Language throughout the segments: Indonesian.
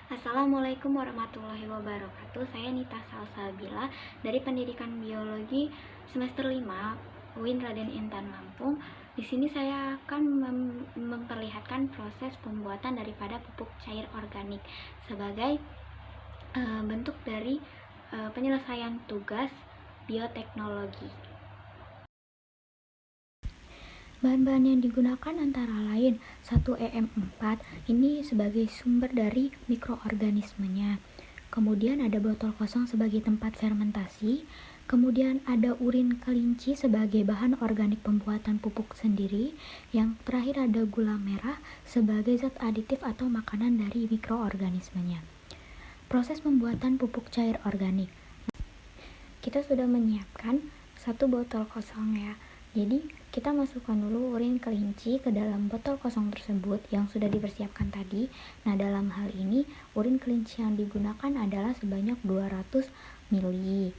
Assalamualaikum warahmatullahi wabarakatuh. Saya Nita Salsabila dari Pendidikan Biologi semester 5 UIN Raden Intan Lampung. Di sini saya akan memperlihatkan proses pembuatan daripada pupuk cair organik sebagai bentuk dari penyelesaian tugas bioteknologi. Bahan-bahan yang digunakan antara lain 1EM4 ini sebagai sumber dari mikroorganismenya. Kemudian ada botol kosong sebagai tempat fermentasi. Kemudian ada urin kelinci sebagai bahan organik pembuatan pupuk sendiri. Yang terakhir ada gula merah sebagai zat aditif atau makanan dari mikroorganismenya. Proses pembuatan pupuk cair organik. Kita sudah menyiapkan 1 botol kosong ya. Jadi kita masukkan dulu urin kelinci ke dalam botol kosong tersebut yang sudah dipersiapkan tadi. Nah, dalam hal ini urin kelinci yang digunakan adalah sebanyak 200 ml.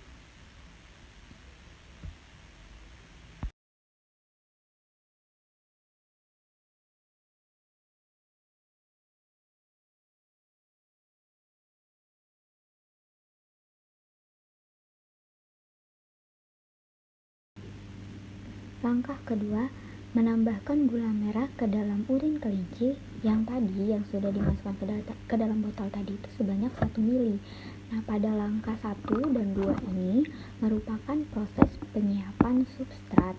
Langkah kedua, menambahkan gula merah ke dalam urin kelinci yang sudah dimasukkan ke dalam botol tadi itu sebanyak 1 ml. Nah, pada langkah 1 dan 2 ini merupakan proses penyiapan substrat.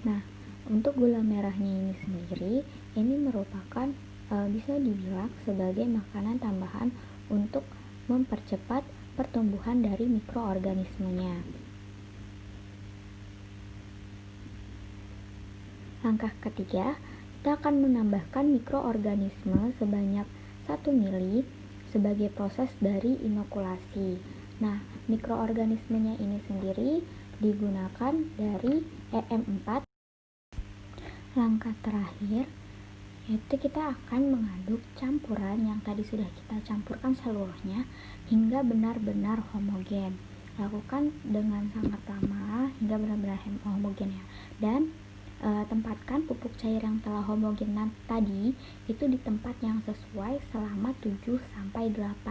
Nah, untuk gula merahnya ini sendiri, ini merupakan bisa dibilang sebagai makanan tambahan untuk mempercepat pertumbuhan dari mikroorganismenya. Langkah ketiga, kita akan menambahkan mikroorganisme sebanyak 1 ml sebagai proses dari inokulasi. Nah, mikroorganismenya ini sendiri digunakan dari EM4. Langkah terakhir, yaitu kita akan mengaduk campuran yang tadi sudah kita campurkan seluruhnya hingga benar-benar homogen. Lakukan dengan sangat lama hingga benar-benar homogen ya. Dan tempatkan pupuk cair yang telah homogen tadi itu di tempat yang sesuai selama 7-8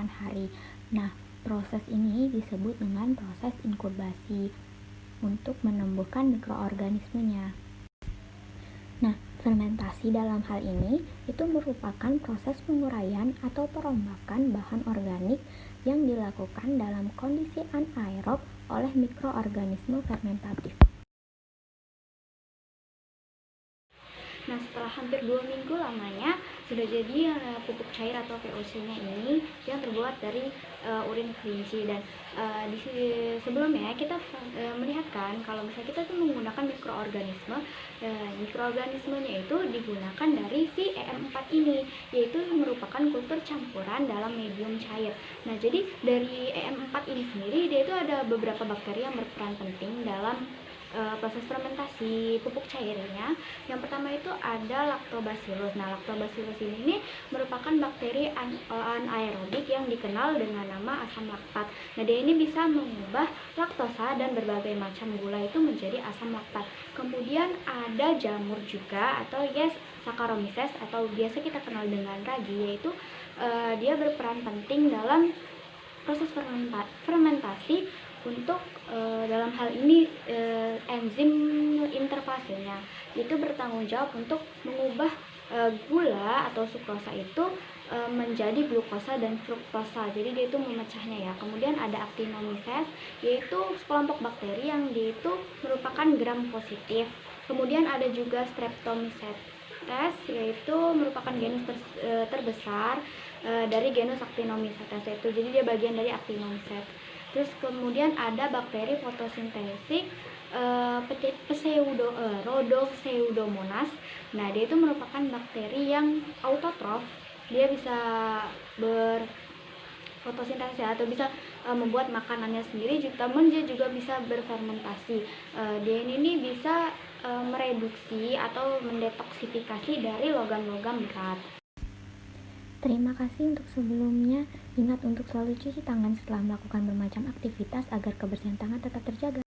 hari. Nah, proses ini disebut dengan proses inkubasi untuk menumbuhkan mikroorganismenya. Nah, fermentasi dalam hal ini itu merupakan proses penguraian atau perombakan bahan organik yang dilakukan dalam kondisi anaerob oleh mikroorganisme fermentatif. Nah, setelah hampir 2 minggu lamanya sudah jadi pupuk cair atau VOC-nya ini yang terbuat dari urin kelinci. Dan sebelumnya kita melihatkan kalau misalnya kita tuh menggunakan mikroorganisme, mikroorganismenya itu digunakan dari si EM4 ini, yaitu merupakan kultur campuran dalam medium cair. Nah, jadi dari EM4 ini sendiri dia itu ada beberapa bakteri yang berperan penting dalam proses fermentasi pupuk cairnya. Yang pertama itu ada Lactobacillus. Nah, Lactobacillus ini merupakan bakteri anaerobik yang dikenal dengan nama asam laktat. Nah, dia ini bisa mengubah laktosa dan berbagai macam gula itu menjadi asam laktat. Kemudian ada jamur juga atau Yeast Saccharomyces atau biasa kita kenal dengan ragi, yaitu dia berperan penting dalam proses fermentasi untuk dalam hal ini enzim interfasenya itu bertanggung jawab untuk mengubah gula atau sukrosa itu menjadi glukosa dan fruktosa. Jadi dia itu memecahnya ya. Kemudian ada Actinomyces, yaitu sekelompok bakteri yang dia itu merupakan gram positif. Kemudian ada juga Streptomycetes, yaitu merupakan genus terbesar dari genus Actinomycetes itu. Jadi dia bagian dari Actinomycetes. Terus kemudian ada bakteri fotosintetik Rhodopseudomonas. Nah, dia itu merupakan bakteri yang autotrof. Dia bisa berfotosintesis atau bisa membuat makanannya sendiri, namun dia juga bisa berfermentasi. Dia ini bisa mereduksi atau mendetoksifikasi dari logam-logam berat. Terima kasih untuk sebelumnya. Ingat untuk selalu cuci tangan setelah melakukan bermacam aktivitas agar kebersihan tangan tetap terjaga.